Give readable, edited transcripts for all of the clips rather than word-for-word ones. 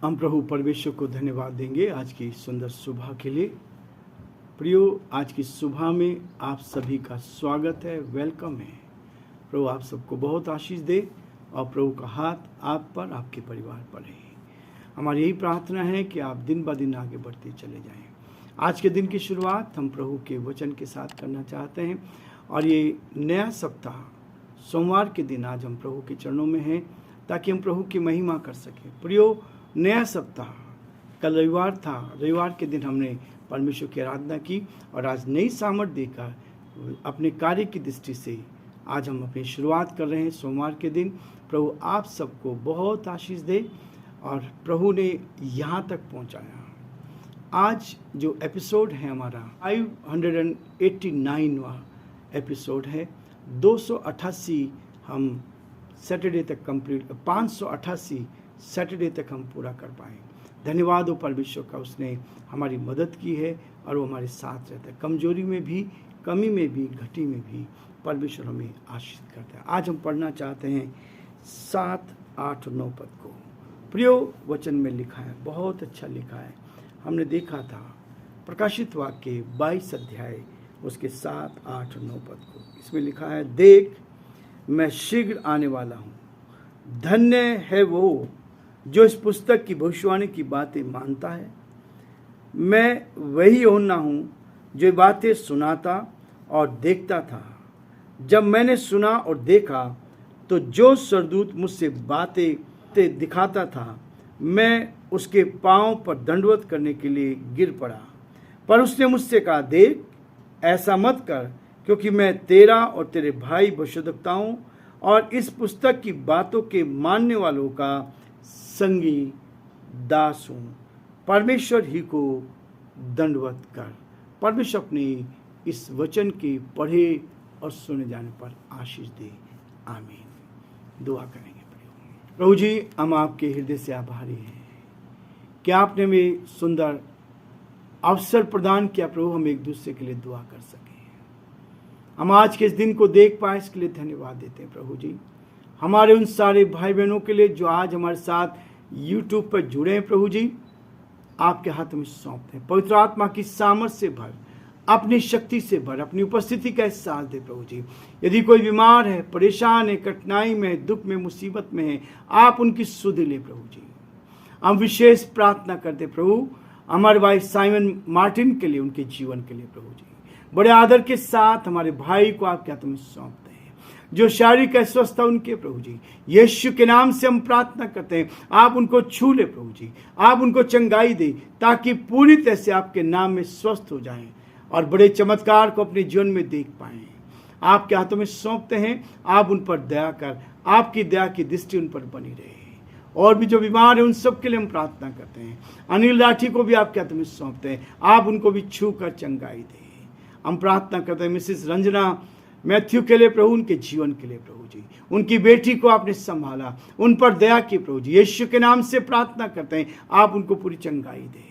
हम प्रभु परमेश्वर को धन्यवाद देंगे आज की सुंदर सुबह के लिए। प्रियो, आज की सुबह में आप सभी का स्वागत है, वेलकम है। प्रभु आप सबको बहुत आशीष दे और प्रभु का हाथ आप पर, आपके परिवार पर है। हमारी यही प्रार्थना है कि आप दिन ब दिन आगे बढ़ते चले जाएं। आज के दिन की शुरुआत हम प्रभु के वचन के साथ करना चाहते हैं और ये नया सप्ताह सोमवार के दिन आज हम प्रभु के चरणों में हैं ताकि हम प्रभु की महिमा कर सकें। प्रियो, नया सप्ताह, कल रविवार था, रविवार के दिन हमने परमेश्वर की आराधना की और आज नई सामर्थ्य देकर अपने कार्य की दृष्टि से आज हम अपनी शुरुआत कर रहे हैं सोमवार के दिन। प्रभु आप सबको बहुत आशीष दे और प्रभु ने यहाँ तक पहुँचाया। आज जो एपिसोड है हमारा 589वां एपिसोड है। 288 हम सैटरडे तक कंप्लीट, 588 सैटरडे तक हम पूरा कर पाए। धन्यवाद हो परमेश्वर का, उसने हमारी मदद की है और वो हमारे साथ रहता है। कमजोरी में भी, कमी में भी, घटी में भी परमेश्वर हमें आशीष करता है। आज हम पढ़ना चाहते हैं 7, 8 और 9 पद को। प्रियो, वचन में लिखा है, बहुत अच्छा लिखा है। हमने देखा था प्रकाशित वाक्य 22 अध्याय उसके 7, 8 और 9 पद को। इसमें लिखा है, देख मैं शीघ्र आने वाला हूँ, धन्य है वो जो इस पुस्तक की भविष्यवाणी की बातें मानता है। मैं वही यूहन्ना हूँ जो बातें सुनाता और देखता था। जब मैंने सुना और देखा तो जो स्वर्गदूत मुझसे बातें दिखाता था, मैं उसके पांव पर दंडवत करने के लिए गिर पड़ा। पर उसने मुझसे कहा, देख ऐसा मत कर, क्योंकि मैं तेरा और तेरे भाई भविष्यद्वक्ता हूँ और इस पुस्तक की बातों के मानने वालों का संगी दास हूँ। परमेश्वर ही को दंडवत कर। परमेश्वर अपने इस वचन के पढ़े और सुने जाने पर आशीष दे। आमीन। दुआ करेंगे। प्रभु जी, हम आपके हृदय से आभारी हैं कि आपने हमें सुंदर अवसर प्रदान किया। प्रभु, हम एक दूसरे के लिए दुआ कर सकें। हम आज के इस दिन को देख पाए, इसके लिए धन्यवाद देते हैं। प्रभु जी, हमारे उन सारे भाई बहनों के लिए जो आज हमारे साथ यूट्यूब पर जुड़े हैं, प्रभु जी आपके हाथ में सौंपते हैं। पवित्र आत्मा की सामर्थ से भर, अपनी शक्ति से भर, अपनी उपस्थिति का एहसास दे। प्रभु जी, यदि कोई बीमार है, परेशान है, कठिनाई में है, दुख में, मुसीबत में है, आप उनकी सुध ले। प्रभु जी, हम विशेष प्रार्थना करते प्रभु हमारे भाई साइमन मार्टिन के लिए, उनके जीवन के लिए। प्रभु जी, बड़े आदर के साथ हमारे भाई को आपके हाथ में सौंपते हैं। जो शारीरिक अस्वस्थता उनके, प्रभु जी यीशु के नाम से हम प्रार्थना करते हैं, आप उनको छू ले। प्रभु जी, आप उनको चंगाई दे ताकि पूरी तरह से आपके नाम में स्वस्थ हो जाएं और बड़े चमत्कार को अपने जीवन में देख पाएं। आपके हाथों में सौंपते हैं, आप उन पर दया कर, आपकी दया की दृष्टि उन पर बनी रहे। और भी जो बीमार है उन सब के लिए हम प्रार्थना करते हैं। अनिल राठी को भी आपके हाथों में सौंपते हैं, आप उनको भी छू कर चंगाई दे। हम प्रार्थना करते हैं मिसेस रंजना मैथ्यू के लिए, प्रभु उनके जीवन के लिए। प्रभु जी, उनकी बेटी को आपने संभाला, उन पर दया की। प्रभु जी, यीशु के नाम से प्रार्थना करते हैं, आप उनको पूरी चंगाई दें।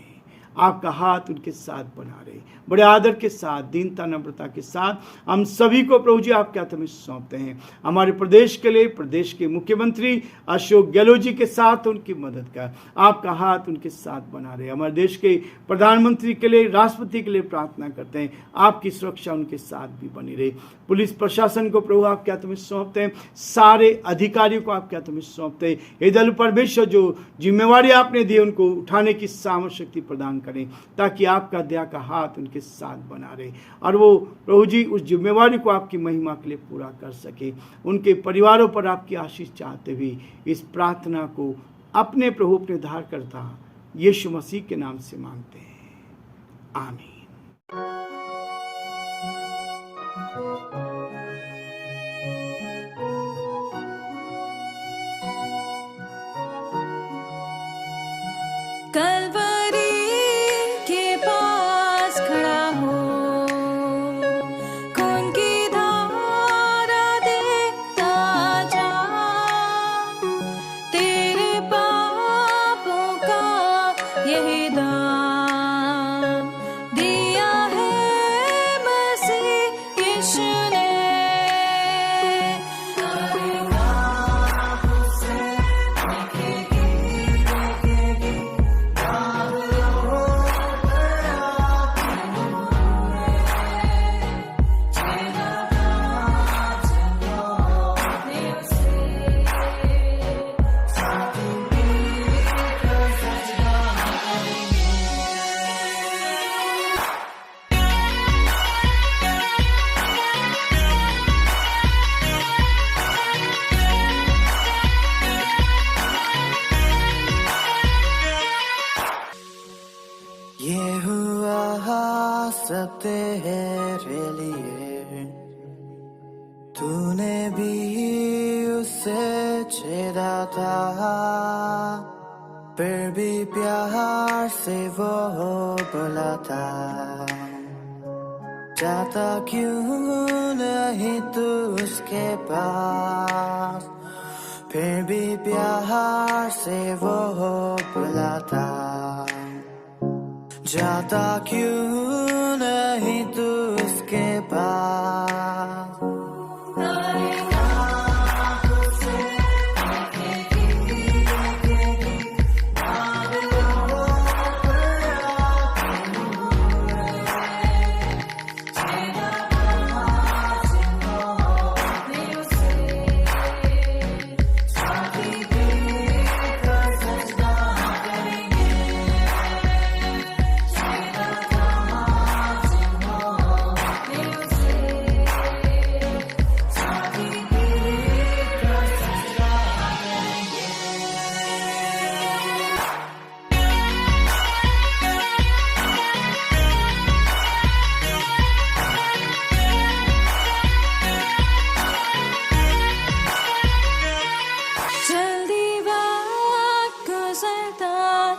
आपका हाथ उनके साथ बना रहे। बड़े आदर के साथ, दीनता, नम्रता के साथ हम सभी को प्रभु जी आपके हाथ में सौंपते हैं। हमारे प्रदेश के लिए, प्रदेश के मुख्यमंत्री अशोक गहलोत जी के साथ उनकी मदद कर, आपका हाथ उनके साथ बना रहे। हमारे देश के प्रधानमंत्री के लिए, राष्ट्रपति के लिए प्रार्थना करते हैं, आपकी सुरक्षा उनके साथ भी बनी रहे। पुलिस प्रशासन को प्रभु आपके हाथ में सौंपते हैं, सारे अधिकारियों को आपके हाथ में सौंपते हैं। हे दयालु परमेश्वर, जो जिम्मेवारी आपने दी उनको उठाने की सामर्थ शक्ति प्रदान करें ताकि आपका दया का हाथ उनके साथ बना रहे और वो प्रभु जी उस जिम्मेवारी को आपकी महिमा के लिए पूरा कर सके। उनके परिवारों पर आपकी आशीष चाहते हुए इस प्रार्थना को अपने प्रभु, अपने उद्धारकर्ता यीशु मसीह के नाम से मांगते हैं। आमीन। सब तेरे लिए। तूने भी उसे छेड़ा था, फिर भी प्यार से वो बुलाता। जाता क्यों नहीं तू उसके पास, फिर भी प्यार से वो बुलाता। जाता क्यों नहीं तू उसके पास।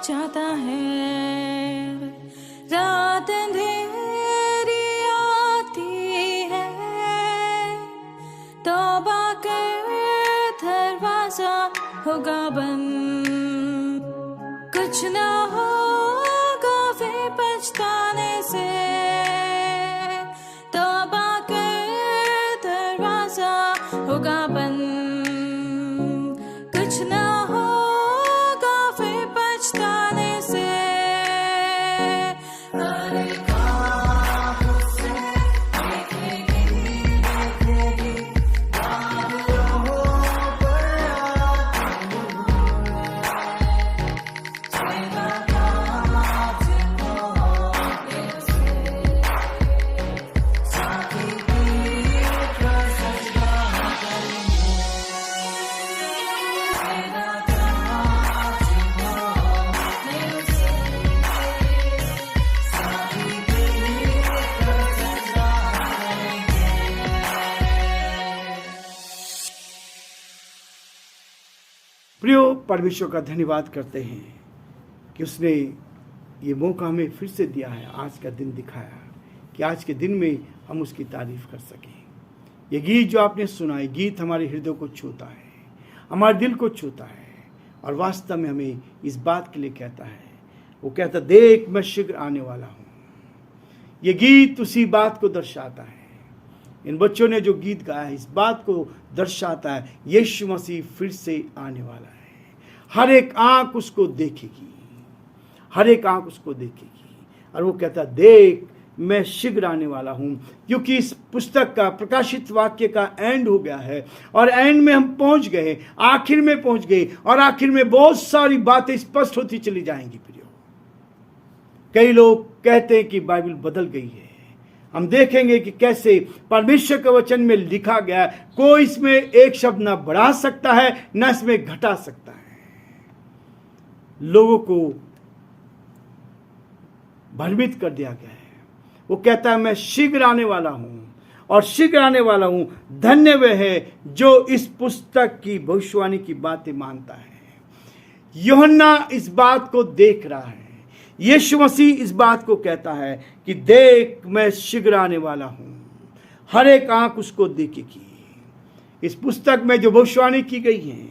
जाता है, रात अंधेरी आती है, तौबा कर दरवाजा होगा बंद, कुछ ना होगा फिर पछताने से। तौबा कर दरवाजा होगा बंद, कुछ ना प्रियो, परमेश्वर का धन्यवाद करते हैं कि उसने ये मौका हमें फिर से दिया है, आज का दिन दिखाया कि आज के दिन में हम उसकी तारीफ कर सकें। ये गीत जो आपने सुना, ये गीत हमारे हृदय को छूता है, हमारे दिल को छूता है और वास्तव में हमें इस बात के लिए कहता है। वो कहता, देख मैं शीघ्र आने वाला हूँ। ये गीत उसी बात को दर्शाता है। इन बच्चों ने जो गीत गाया है इस बात को दर्शाता है, यीशु मसीह फिर से आने वाला है। हर एक आंख उसको देखेगी, हर एक आंख उसको देखेगी। और वो कहता, देख मैं शीघ्र आने वाला हूं, क्योंकि इस पुस्तक का प्रकाशित वाक्य का एंड हो गया है और एंड में हम पहुंच गए, आखिर में पहुंच गए और आखिर में बहुत सारी बातें स्पष्ट होती चली जाएंगी। प्रियो, कई लोग कहते हैं कि बाइबल बदल गई है। हम देखेंगे कि कैसे परमेश्वर के वचन में लिखा गया, कोई इसमें एक शब्द ना बढ़ा सकता है ना इसमें घटा सकता है। लोगों को भ्रमित कर दिया गया है। वो कहता है, मैं शीघ्र आने वाला हूं और शीघ्र आने वाला हूं। धन्य वे है जो इस पुस्तक की भविष्यवाणी की बातें मानता है। यूहन्ना इस बात को देख रहा है। यीशु मसीह इस बात को कहता है कि देख मैं शीघ्र आने वाला हूं। हर एक आंख उसको देखेगी। इस पुस्तक में जो भविष्यवाणी की गई है,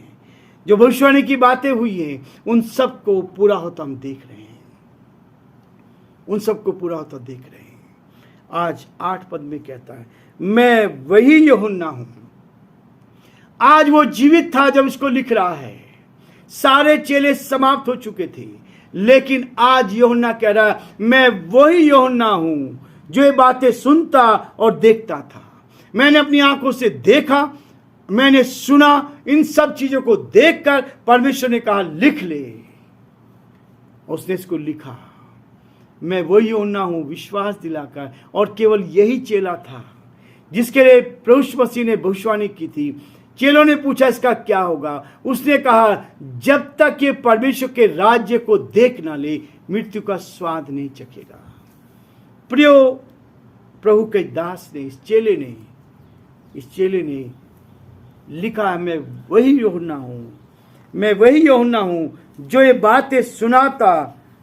जो भविष्यवाणी की बातें हुई हैं, उन सबको पूरा होता हम देख रहे हैं, उन सबको पूरा होता देख रहे हैं। आज 8 पद में कहता है, मैं वही यूहन्ना हूं। आज वो जीवित था जब इसको लिख रहा है। सारे चेले समाप्त हो चुके थे, लेकिन आज यूहन्ना कह रहा है, मैं वही यूहन्ना हूं जो ये बातें सुनता और देखता था। मैंने अपनी आंखों से देखा, मैंने सुना। इन सब चीजों को देखकर परमेश्वर ने कहा, लिख ले। उसने इसको लिखा। मैं वही यूहन्ना हूं, विश्वास दिलाकर। और केवल यही चेला था जिसके लिए प्रभु मसीह ने भविष्यवाणी की थी। चेलों ने पूछा, इसका क्या होगा? उसने कहा, जब तक ये परमेश्वर के राज्य को देख ना ले, मृत्यु का स्वाद नहीं चखेगा। प्रियो, प्रभु के दास ने, इस चेले ने लिखा है, मैं वही यूहन्ना हूं जो ये बातें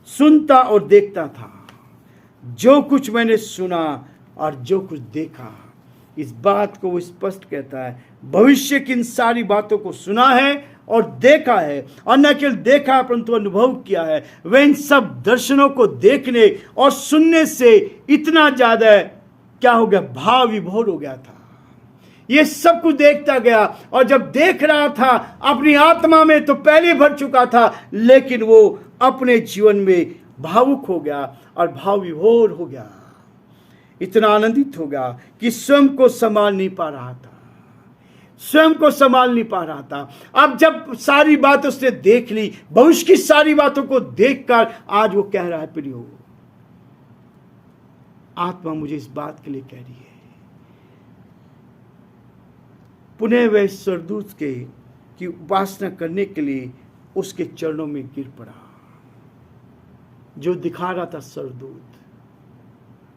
सुनता और देखता था। जो कुछ मैंने सुना और जो कुछ देखा, इस बात को वो स्पष्ट कहता है। भविष्य की इन सारी बातों को सुना है और देखा है, और न केवल देखा परंतु अनुभव किया है। वह इन सब दर्शनों को देखने और सुनने से इतना ज्यादा क्या हो गया, भाव विभोर हो गया था। ये सब कुछ देखता गया, और जब देख रहा था अपनी आत्मा में तो पहले भर चुका था, लेकिन वो अपने जीवन में भावुक हो गया और भाव विभोर हो गया। इतना आनंदित हो गया कि स्वयं को संभाल नहीं पा रहा था। अब जब सारी बात उसने देख ली, भविष्य की सारी बातों को देखकर आज वो कह रहा है, प्रियो, आत्मा मुझे इस बात के लिए कह रही है। पुनः वह स्वर्गदूत की उपासना करने के लिए उसके चरणों में गिर पड़ा। जो दिखा रहा था स्वर्गदूत,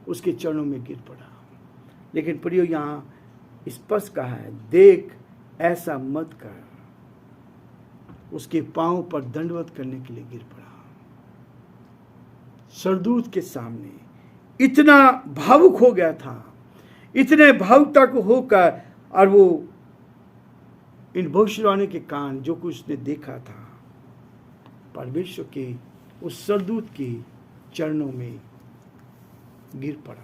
उसके चरणों में गिर पड़ा। लेकिन प्रियो, यहां स्पष्ट कहा है, देख ऐसा मत कर। उसके पांव पर दंडवत करने के लिए गिर पड़ा। स्वर्गदूत के सामने इतना भावुक हो गया था, इतने भावुकता को होकर, और वो इन भविष्यवाणी के कारण जो कुछ उसने देखा था, परमेश्वर के उस स्वर्गदूत के चरणों में गिर पड़ा।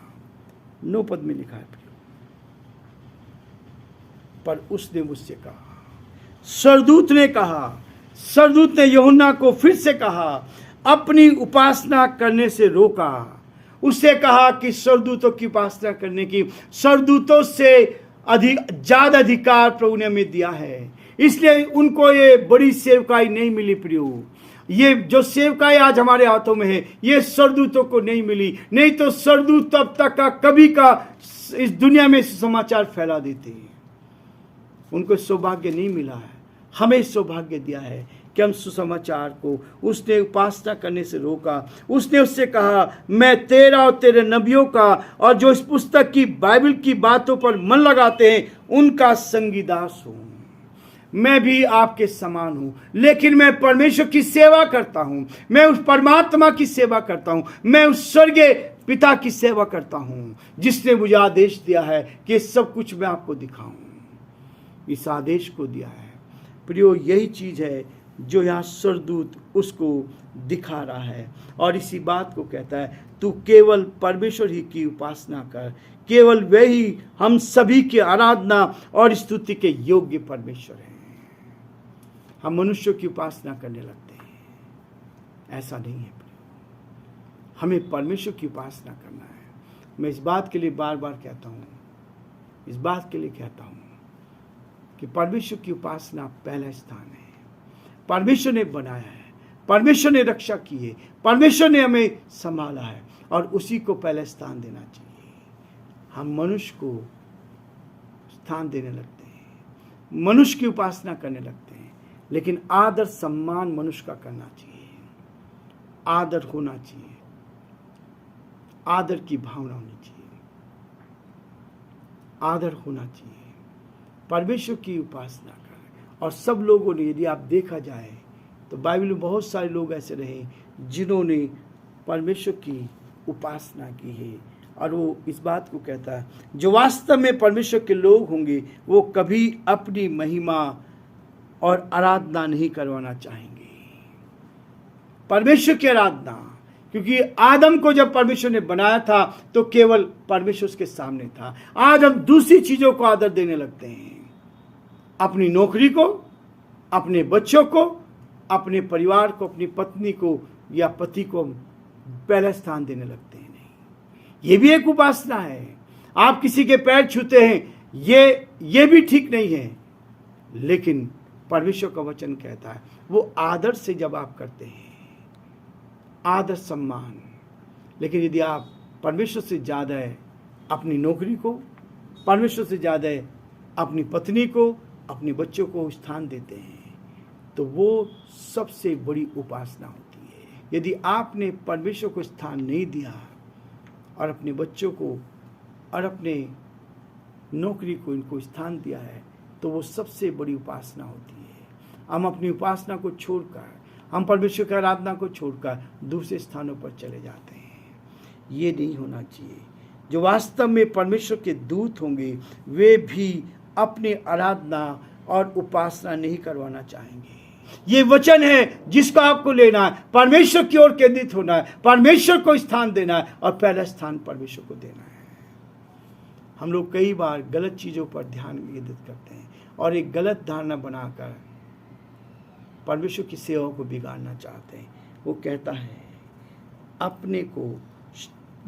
9 पद में लिखा है, पर उसने मुझसे कहा, स्वर्गदूत ने यूहन्ना को फिर से कहा, अपनी उपासना करने से रोका। उससे कहा कि स्वर्गदूतों की उपासना करने की, स्वर्गदूतों से ज्यादा अधिकार प्रभु ने हमें दिया है, इसलिए उनको ये बड़ी सेवकाई नहीं मिली। प्रियो, ये जो सेवकाई आज हमारे हाथों में है, ये स्वर्गदूतों को नहीं मिली। नहीं तो स्वर्गदूत तब तक का कभी का इस दुनिया में समाचार फैला देते हैं। उनको सौभाग्य नहीं मिला है, हमें सौभाग्य दिया है कि हम सुसमाचार को, उसने उपासना करने से रोका। उसने उससे कहा, मैं तेरा और तेरे नबियों का, और जो इस पुस्तक की, बाइबल की बातों पर मन लगाते हैं, उनका संगीदास हूं। मैं भी आपके समान हूं, लेकिन मैं परमेश्वर की सेवा करता हूं। मैं उस परमात्मा की सेवा करता हूं। मैं उस स्वर्गीय पिता की सेवा करता हूं, जिसने मुझे आदेश दिया है कि सब कुछ मैं आपको दिखाऊं। इस आदेश को दिया है। प्रियो, यही चीज है जो यहाँ स्वर्गदूत उसको दिखा रहा है, और इसी बात को कहता है, तू केवल परमेश्वर ही की उपासना कर। केवल वही हम सभी की आराधना और स्तुति के योग्य परमेश्वर हैं। हम मनुष्यों की उपासना करने लगते हैं, ऐसा नहीं है। हमें परमेश्वर की उपासना करना है। मैं इस बात के लिए बार बार कहता हूँ, कि परमेश्वर की उपासना पहला स्थान है। परमेश्वर ने बनाया है, परमेश्वर ने रक्षा की है, परमेश्वर ने हमें संभाला है, और उसी को पहला स्थान देना चाहिए। हम मनुष्य को स्थान देने लगते हैं, मनुष्य की उपासना करने लगते हैं, लेकिन आदर सम्मान मनुष्य का करना चाहिए। आदर होना चाहिए, आदर की भावना होनी चाहिए, आदर होना चाहिए। परमेश्वर की उपासना करें। और सब लोगों ने, यदि आप देखा जाए तो बाइबल में बहुत सारे लोग ऐसे रहे जिन्होंने परमेश्वर की उपासना की है, और वो इस बात को कहता है, जो वास्तव में परमेश्वर के लोग होंगे वो कभी अपनी महिमा और आराधना नहीं करवाना चाहेंगे। परमेश्वर की आराधना, क्योंकि आदम को जब परमेश्वर ने बनाया था तो केवल परमेश्वर के सामने था। आज हम दूसरी चीजों को आदर देने लगते हैं, अपनी नौकरी को, अपने बच्चों को, अपने परिवार को, अपनी पत्नी को या पति को पहला स्थान देने लगते हैं। नहीं, ये भी एक उपासना है। आप किसी के पैर छूते हैं, ये भी ठीक नहीं है, लेकिन परमेश्वर का वचन कहता है वो आदर से जब आप करते हैं, आदर सम्मान। लेकिन यदि आप परमेश्वर से ज़्यादा है अपनी नौकरी को, परमेश्वर से ज़्यादा है अपनी पत्नी को, अपने बच्चों को स्थान देते हैं, तो वो सबसे बड़ी उपासना होती है। यदि आपने परमेश्वर को स्थान नहीं दिया और अपने बच्चों को और अपने नौकरी को इनको स्थान दिया है, तो वो सबसे बड़ी उपासना होती है। हम अपनी उपासना को छोड़कर, हम परमेश्वर की आराधना को छोड़कर दूसरे स्थानों पर चले जाते हैं। ये नहीं होना चाहिए। जो वास्तव में परमेश्वर के दूत होंगे वे भी अपनी आराधना और उपासना नहीं करवाना चाहेंगे। ये वचन है जिसका आपको लेना है, परमेश्वर की ओर केंद्रित होना है, परमेश्वर को स्थान देना है और पहला स्थान परमेश्वर को देना है। हम लोग कई बार गलत चीज़ों पर ध्यान केंद्रित करते हैं और एक गलत धारणा बनाकर परमेश्वर की सेवा को बिगाड़ना चाहते हैं। वो कहता है अपने को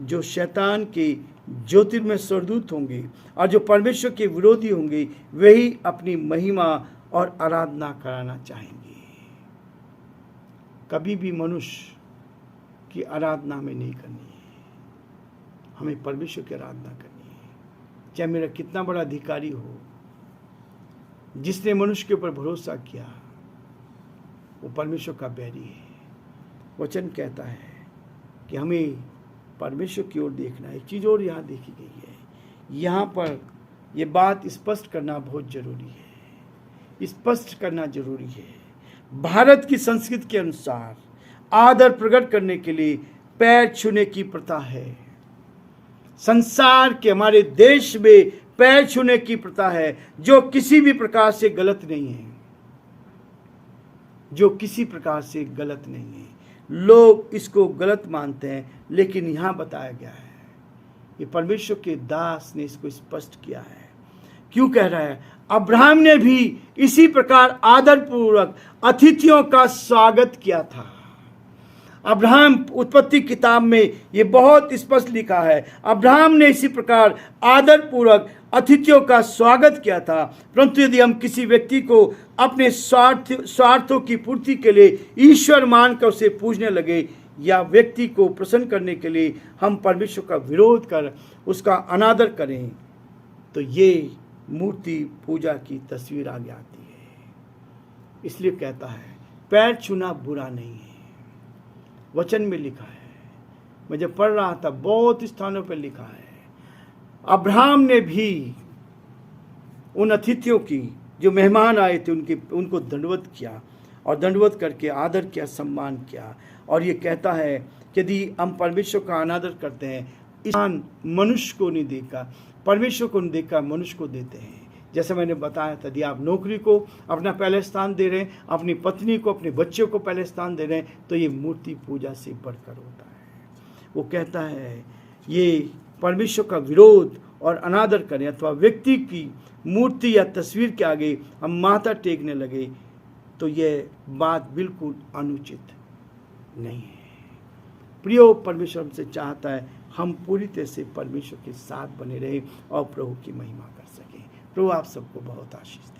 जो शैतान के ज्योतिर्मय स्वरदूत होंगे और जो परमेश्वर के विरोधी होंगे वही अपनी महिमा और आराधना कराना चाहेंगे। कभी भी मनुष्य की आराधना में नहीं करनी है, हमें परमेश्वर की आराधना करनी है। चाहे मेरा कितना बड़ा अधिकारी हो, जिसने मनुष्य के ऊपर भरोसा किया वो परमेश्वर का बैरी है। वचन कहता है कि हमें परमेश्वर की ओर देखना है। एक चीज़ और यहाँ देखी गई है, यहाँ पर यह बात स्पष्ट करना बहुत जरूरी है, स्पष्ट करना जरूरी है। भारत की संस्कृति के अनुसार आदर प्रकट करने के लिए पैर छूने की प्रथा है। संसार के हमारे देश में पैर छूने की प्रथा है, जो किसी भी प्रकार से गलत नहीं है, जो किसी प्रकार से गलत नहीं है। लोग इसको गलत मानते हैं, लेकिन यहाँ बताया गया है, ये परमेश्वर के दास ने इसको स्पष्ट किया है। क्यों कह रहा है? अब्राहम ने भी इसी प्रकार आदरपूर्वक अतिथियों का स्वागत किया था। अब्राहम, उत्पत्ति किताब में ये बहुत स्पष्ट लिखा है, अब्राहम ने इसी प्रकार आदरपूर्वक अतिथियों का स्वागत किया था। परंतु यदि हम किसी व्यक्ति को अपने स्वार्थों की पूर्ति के लिए ईश्वर मानकर उसे पूजने लगे या व्यक्ति को प्रसन्न करने के लिए हम परमेश्वर का विरोध कर उसका अनादर करें, तो ये मूर्ति पूजा की तस्वीर आगे आती है। इसलिए कहता है पैर छूना बुरा नहीं है। वचन में लिखा है, मैं जब पढ़ रहा था बहुत स्थानों पर लिखा है, अब्राहम ने भी उन अतिथियों की, जो मेहमान आए थे, उनको दंडवत किया और दंडवत करके आदर किया, सम्मान किया। और ये कहता है कि यदि हम परमेश्वर का अनादर करते हैं, स्थान मनुष्य को नहीं देगा, परमेश्वर को नहीं देगा, मनुष्य को देते हैं। जैसे मैंने बताया था, यदि आप नौकरी को अपना पहले स्थान दे रहे हैं, अपनी पत्नी को, अपने बच्चों को पहले स्थान दे रहे हैं, तो ये मूर्ति पूजा से बढ़कर होता है। वो कहता है ये परमेश्वर का विरोध और अनादर करें अथवा व्यक्ति की मूर्ति या तस्वीर के आगे हम माथा टेकने लगे, तो यह बात बिल्कुल अनुचित नहीं है। प्रियो, परमेश्वर हमसे चाहता है हम पूरी तरह से परमेश्वर के साथ बने रहें और प्रभु की महिमा कर सकें। प्रभु आप सबको बहुत आशीष दे।